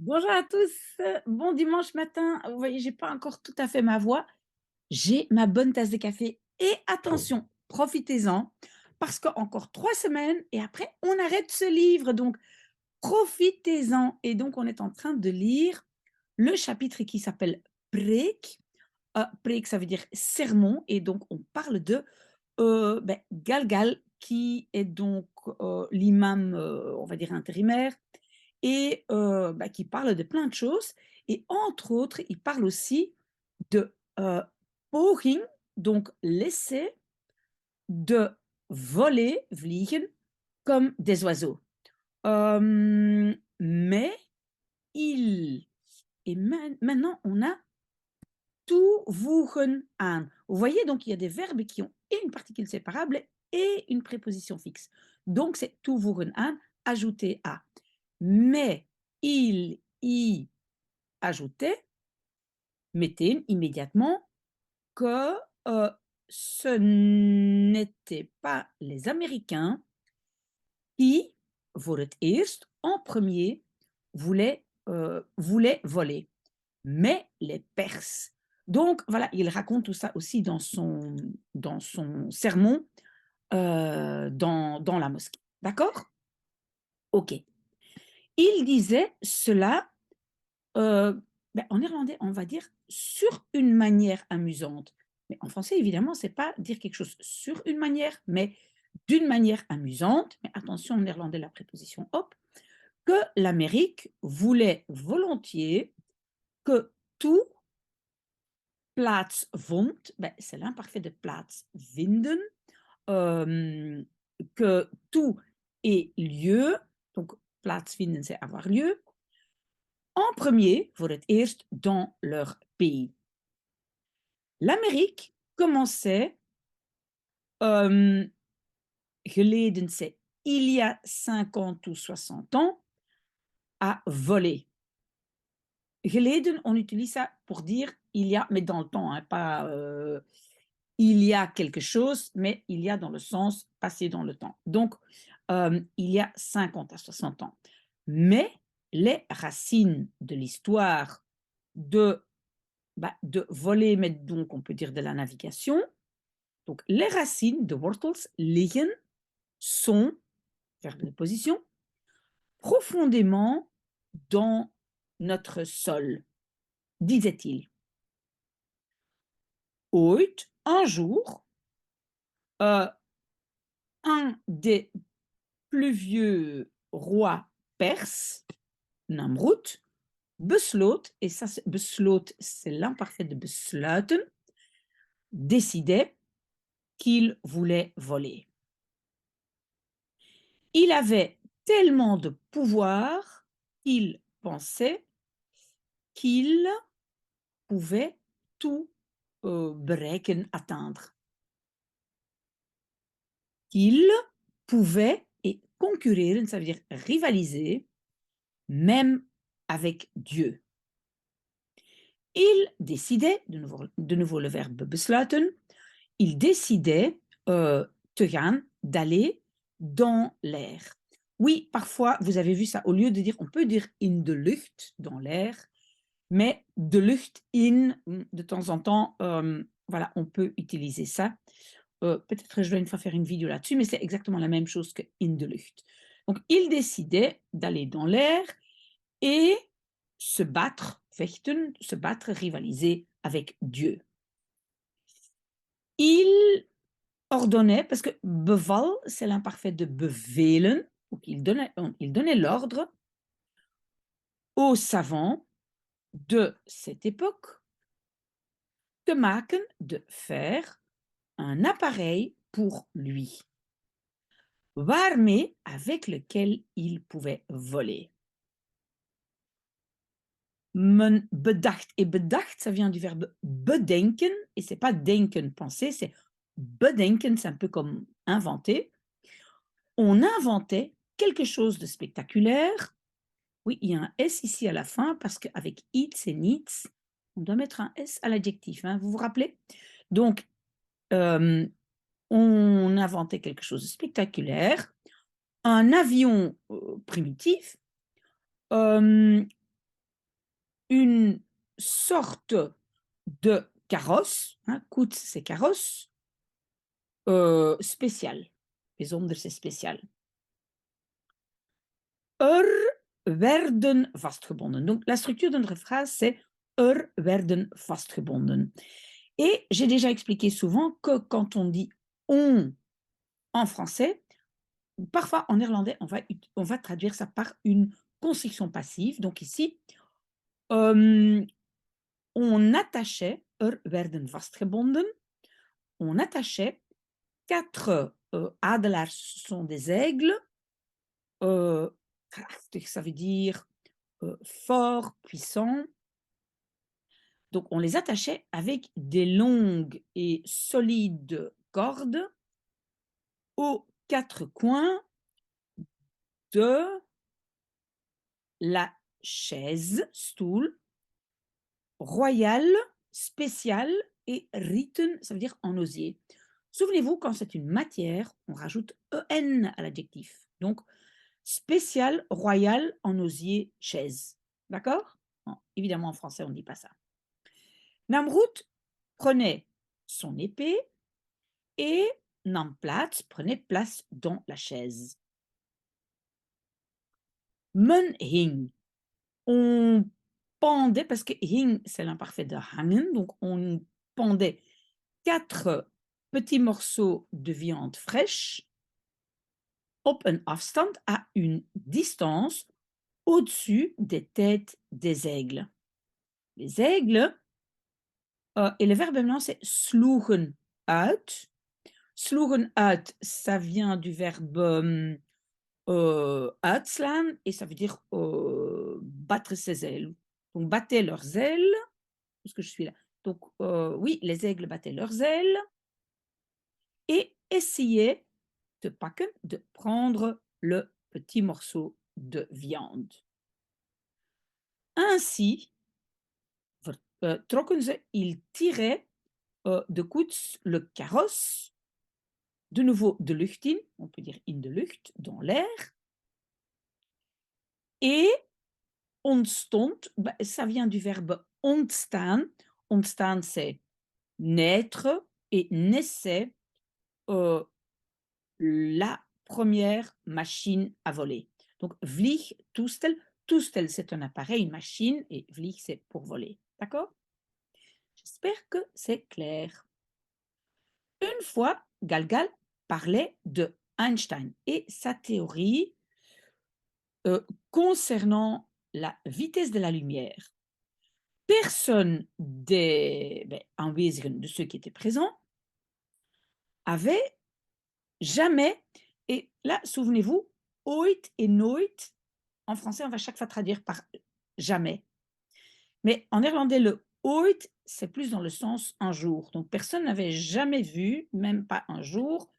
Bonjour à tous, bon dimanche matin. Vous voyez, j'ai pas encore tout à fait ma voix. J'ai ma bonne tasse de café et attention, profitez-en parce qu'encore 3 semaines et après on arrête ce livre donc profitez-en et donc on est en train de lire le chapitre qui s'appelle Preek. Preek ça veut dire sermon et donc on parle de, Galgal qui est donc, l'imam, on va dire intérimaire et qui parle de plein de choses et entre autres, il parle aussi de, poging, donc l'essai de voler, vliegen, comme des oiseaux. Mais il et maintenant on a toevoegen aan. Vous voyez donc il y a des verbes qui ont et une particule séparable et une préposition fixe. Donc c'est toevoegen aan, ajouter à. Mais il y ajoutait, mettait immédiatement que ce n'étaient pas les Américains qui, voor het eerst, en premier, voulaient voler, mais les Perses. Donc voilà, il raconte tout ça aussi dans son sermon dans la mosquée. D'accord. Ok. Il disait cela. En néerlandais, on va dire sur une manière amusante. Mais en français, évidemment, c'est pas dire quelque chose sur une manière, mais d'une manière amusante. Mais attention, en néerlandais, la préposition op, que l'Amérique voulait volontiers que tout plaatsvond, c'est l'imparfait de plaatsvinden, que tout ait lieu, donc plaatsvinden, c'est avoir lieu, en premier, voor het eerst, dans leur pays. L'Amérique commençait, geleden, c'est il y a 50 ou 60 ans, à voler. Geleden, on utilise ça pour dire il y a, mais dans le temps, hein, pas il y a quelque chose, mais il y a dans le sens passé dans le temps. Donc, il y a 50 à 60 ans. Mais les racines de l'histoire de voler, mais donc on peut dire de la navigation. Donc les racines de wortels, liggen, sont, verbe de position, profondément dans notre sol, disait-il. Ooit, un jour, un des plus vieux rois perses, Namrud, besloot, et ça, besloot, c'est l'imparfait de besluiten, décidait qu'il voulait voler. Il avait tellement de pouvoir qu'il pensait qu'il pouvait tout bereiken, atteindre. Qu'il pouvait et concurreren, ça veut dire rivaliser, même avec Dieu. Il décidait, de nouveau le verbe besluiten, il décidait te gaan, d'aller dans l'air. Oui, parfois, vous avez vu ça, au lieu de dire, on peut dire in de lucht, dans l'air, mais de lucht in, de temps en temps, voilà, on peut utiliser ça. Peut-être que je dois une fois faire une vidéo là-dessus, mais c'est exactement la même chose que in de lucht. Donc, il décidait d'aller dans l'air et se battre, vechten, se battre, rivaliser avec Dieu. Il ordonnait, parce que beval, c'est l'imparfait de bevelen, donc il donnait l'ordre aux savants de cette époque de maken, de faire un appareil pour lui, waarmee, avec lequel il pouvait voler. Men bedacht, et bedacht, ça vient du verbe bedenken, et c'est pas denken, penser, c'est bedenken, c'est un peu comme inventer. On inventait quelque chose de spectaculaire. Oui, il y a un S ici à la fin, parce qu'avec iets et niets, on doit mettre un S à l'adjectif, hein, vous vous rappelez? Donc, on inventait quelque chose de spectaculaire, un avion primitif, une sorte de carrosse, hein, Koets c'est carrosse, spécial. Bijzonder c'est spécial. Er werden vastgebonden. Donc la structure de notre phrase, c'est er werden vastgebonden. Et j'ai déjà expliqué souvent que quand on dit on en français, parfois en néerlandais, on va traduire ça par une construction passive. Donc ici, on attachait, er werden vastgebonden, on attachait 4 adelaars, ce sont des aigles, krachtig, ça veut dire fort, puissant. Donc on les attachait avec des longues et solides cordes aux 4 coins de la chaise, stoel, royale, spéciale et rieten, ça veut dire en osier. Souvenez-vous, quand c'est une matière, on rajoute en à l'adjectif. Donc, spécial, royal, en osier, chaise. D'accord? Bon, évidemment, en français, on ne dit pas ça. Namroet prenait son épée et nam plaats prenait place dans la chaise. Men hing. On pendait, parce que hing, c'est l'imparfait de hangen, donc on pendait 4 petits morceaux de viande fraîche op een afstand, à une distance, au-dessus des têtes des aigles. Les aigles, et le verbe maintenant, c'est sloegen uit. Sloegen uit, ça vient du verbe uitslaan, et ça veut dire battre ses ailes. Donc, battaient leurs ailes. Est-ce que je suis là? Donc, oui, les aigles battaient leurs ailes et essayaient de pakken, de prendre le petit morceau de viande. Ainsi, trokken ze, ils tiraient de koets le carrosse, de nouveau de lucht in, on peut dire in de lucht, dans l'air, et ontstond, ça vient du verbe ontstaan. Ontstaan, c'est naître, et naissait la première machine à voler. Donc, vliegtoestel, toestel, c'est un appareil, une machine, et vlieg, c'est pour voler. D'accord? J'espère que c'est clair. Une fois, Galgal parlait de Einstein et sa théorie concernant la vitesse de la lumière. Personne des aanwezigen, de ceux qui étaient présents, avait jamais, et là, souvenez-vous, ooit et nooit, en français, on va chaque fois traduire par jamais. Mais en néerlandais, le ooit, c'est plus dans le sens un jour. Donc, personne n'avait jamais vu, même pas un jour,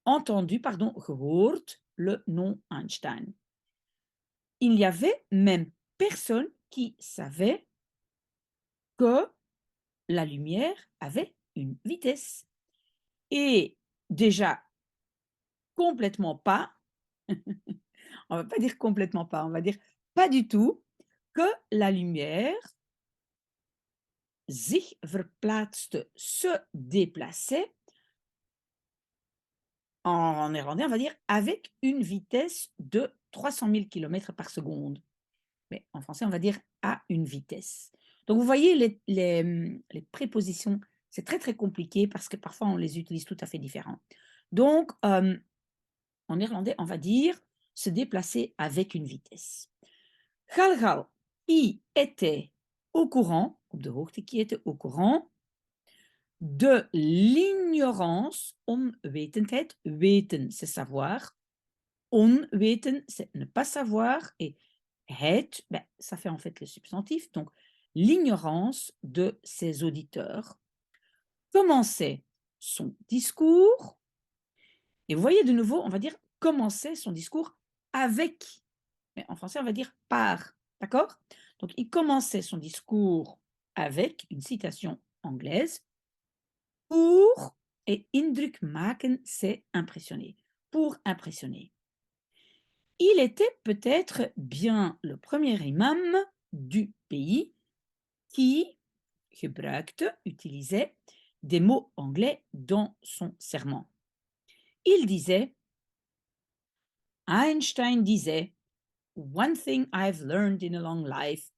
entendu, pardon, gehoord, le nom Einstein. Il n'y avait même personne qui savait que la lumière avait une vitesse. Et déjà, complètement pas, on va pas dire complètement pas, on va dire pas du tout, que la lumière sich verplaatste, se déplaçait, en néerlandais, on va dire avec une vitesse de 300 000 km par seconde. Mais en français, on va dire à une vitesse. Donc, vous voyez, les prépositions, c'est très, très compliqué parce que parfois, on les utilise tout à fait différents. Donc, en néerlandais, on va dire se déplacer avec une vitesse. Galgal, qui était au courant, op de hoogte, qui était au courant de l'ignorance, onwetendheid, weten, c'est savoir, onweten, c'est ne pas savoir, et het, ça fait en fait le substantif, donc l'ignorance de ses auditeurs, commençait son discours, et vous voyez de nouveau, on va dire commençait son discours avec, mais en français on va dire par, d'accord? Donc il commençait son discours avec une citation anglaise, pour, et indruk maken, c'est impressionner, pour impressionner. Il était peut-être bien le premier imam du pays, qui utilisait des mots anglais dans son serment. Il disait, Einstein disait, One thing I've learned in a long life,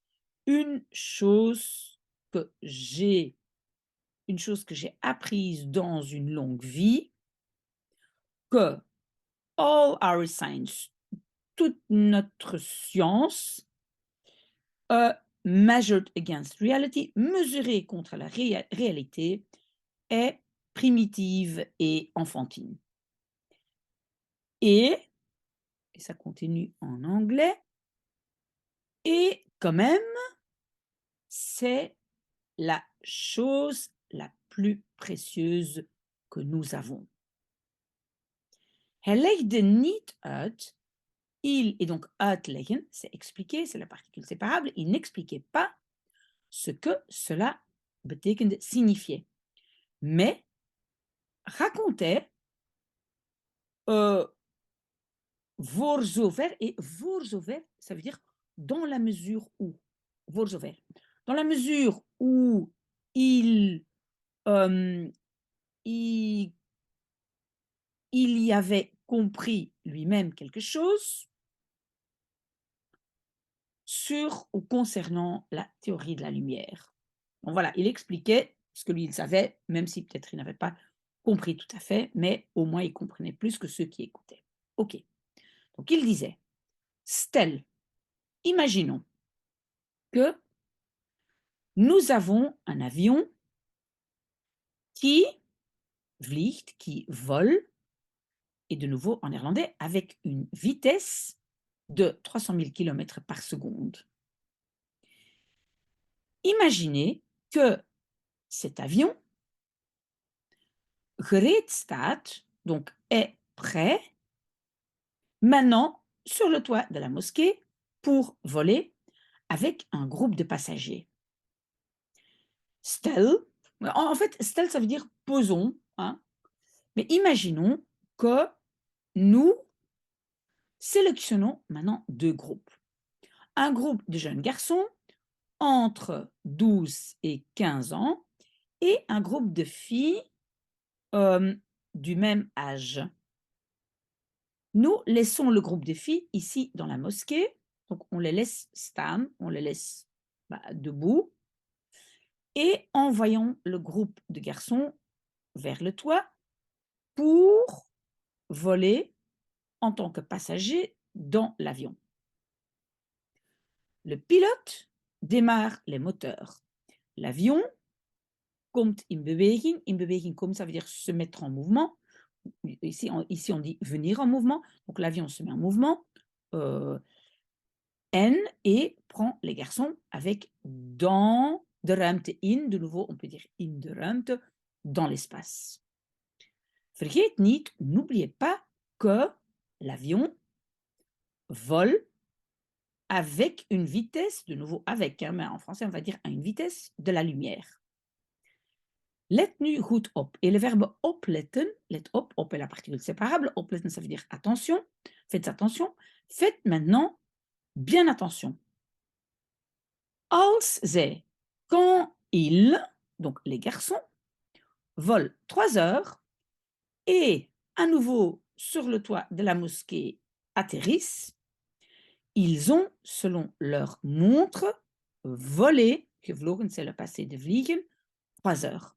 une chose que j'ai apprise dans une longue vie, que all our science, toute notre science, measured against reality, mesurée contre la réalité, est primitive et enfantine. Et ça continue en anglais, et quand même, c'est la chose la plus précieuse que nous avons. Hij legde niet uit, et donc uitleggen, c'est expliquer, c'est la particule séparable, il n'expliquait pas ce que cela betekende, signifiait, mais racontait voor zover, et voor zover, ça veut dire dans la mesure où, voor zover, dans la mesure où il, il y avait compris lui-même quelque chose sur ou concernant la théorie de la lumière. Donc voilà, il expliquait ce que lui il savait, même si peut-être il n'avait pas compris tout à fait, mais au moins il comprenait plus que ceux qui écoutaient. Ok. Donc il disait, Stel, imaginons que nous avons un avion qui vliegt, qui vole, et de nouveau en néerlandais, avec une vitesse de 300 000 km par seconde. Imaginez que cet avion gereed staat, donc est prêt, maintenant sur le toit de la mosquée pour voler avec un groupe de passagers. Stel, en fait, stel, ça veut dire posons, hein, mais imaginons que nous sélectionnons maintenant deux groupes. Un groupe de jeunes garçons entre 12 et 15 ans et un groupe de filles du même âge. Nous laissons le groupe de filles ici dans la mosquée, donc on les laisse staan, on les laisse debout, et envoyons le groupe de garçons vers le toit pour voler en tant que passagers dans l'avion. Le pilote démarre les moteurs. L'avion komt in beweging. In beweging komt, ça veut dire se mettre en mouvement. Ici, on dit venir en mouvement. Donc l'avion se met en mouvement. Et prend les garçons avec dans de ruimte in. De nouveau, on peut dire in de ruimte, dans l'espace. Vergeet niet, n'oubliez pas que l'avion vole avec une vitesse, de nouveau avec, hein, mais en français on va dire à une vitesse de la lumière. Let nu goed op. Et le verbe opletten, let op est la particule séparable, opletten ça veut dire attention, faites attention, faites maintenant bien attention. Als zij, quand ils, donc les garçons, volent 3 heures et à nouveau sur le toit de la mosquée atterrissent, ils ont, selon leur montre, volé, gevlogen c'est le passé de vliegen, 3 heures.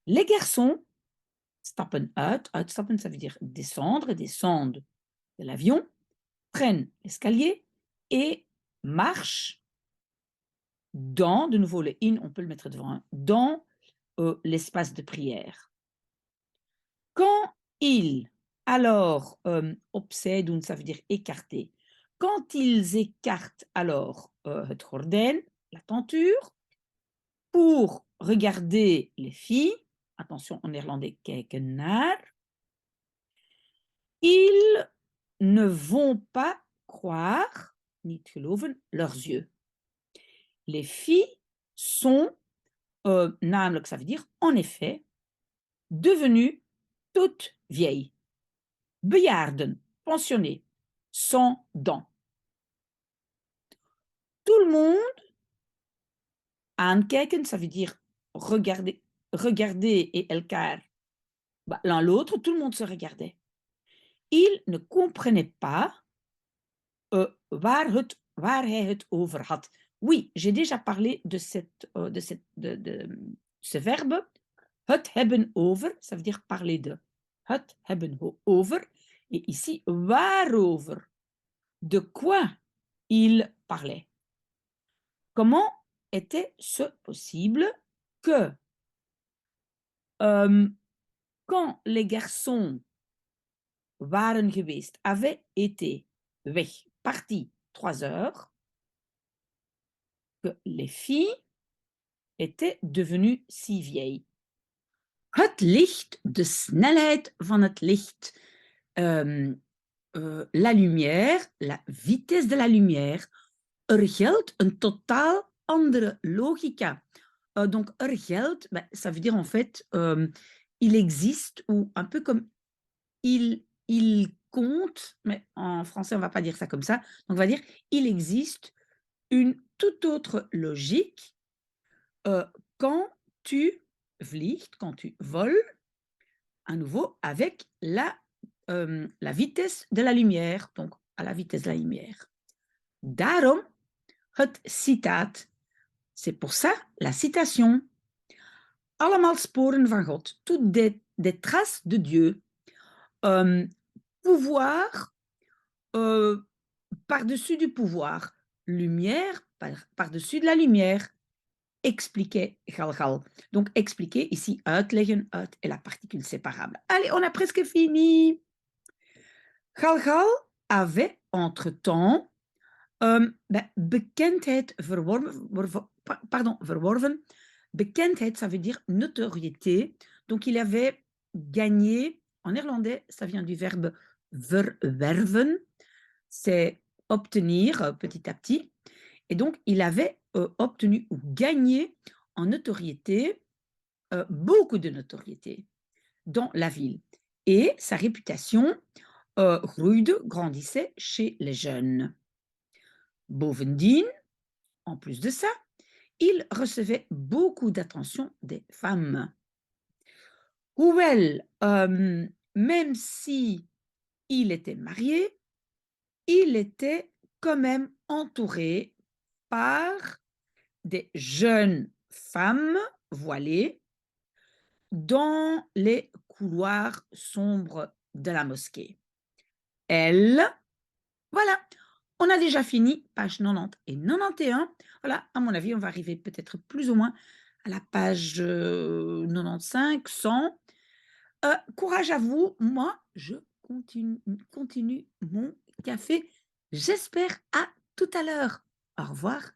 Les garçons stappen uit, uitstappen ça veut dire descendre, descendent de l'avion, prennent l'escalier et marchent dans, de nouveau le in, on peut le mettre devant, dans l'espace de prière. Quand ils, alors, opzij doen, ça veut dire écarter. Quand ils écartent alors het gordijn, la tenture, pour regarder les filles, attention en néerlandais, kijken naar, ils ne vont pas croire, niet geloven, leurs yeux. Les filles sont, namelijk, ça veut dire en effet, devenues toutes vieilles. Bejaarden, pensionnés, sans dents. Tout le monde Aankijken, ça veut dire regarder, regarder et elkaar, bah, l'un l'autre, tout le monde se regardait. Il ne comprenait pas waar hij het over had. Oui, j'ai déjà parlé de ce verbe, het hebben over, ça veut dire parler de. Het hebben over. Et ici, waarover. De quoi il parlait. Comment était-ce possible que euh, quand les garçons waren geweest, avaient été weg, partis 3 heures, que les filles étaient devenues si vieilles. Het licht, de snelheid van het licht, la lumière, la vitesse de la lumière. Er geldt een totaal andere logica. Donc, er geldt, ben, ça veut dire en fait, il existe, ou un peu comme il compte, mais en français, on ne va pas dire ça comme ça. Donc, on va dire, il existe une toute autre logique quand tu vliegt, quand tu voles, à nouveau avec la vitesse de la lumière, donc à la vitesse de la lumière. Daarom het citaat. C'est pour ça la citation. Allemaal sporen van God, toutes des traces de Dieu. Pouvoir par-dessus du pouvoir, lumière par-dessus de la lumière, expliquait Galgal. Donc expliquer ici, uitleggen, uit est la particule séparable. Allez, on a presque fini. Galgal avait entre-temps bekendheid verworven. Bekendheid, ça veut dire notoriété. Donc, il avait gagné, en néerlandais, ça vient du verbe verwerven, c'est obtenir petit à petit. Et donc, il avait obtenu ou gagné en notoriété, beaucoup de notoriété dans la ville. Et sa réputation groeide, grandissait chez les jeunes. Bovendien, en plus de ça, il recevait beaucoup d'attention des femmes. Hoewel, même si il était marié, il était quand même entouré par des jeunes femmes voilées dans les couloirs sombres de la mosquée. Elle, voilà, on a déjà fini, page 90 et 91. Voilà, à mon avis, on va arriver peut-être plus ou moins à la page 95, 100. Courage à vous, moi, je continue mon café. J'espère à tout à l'heure. Au revoir.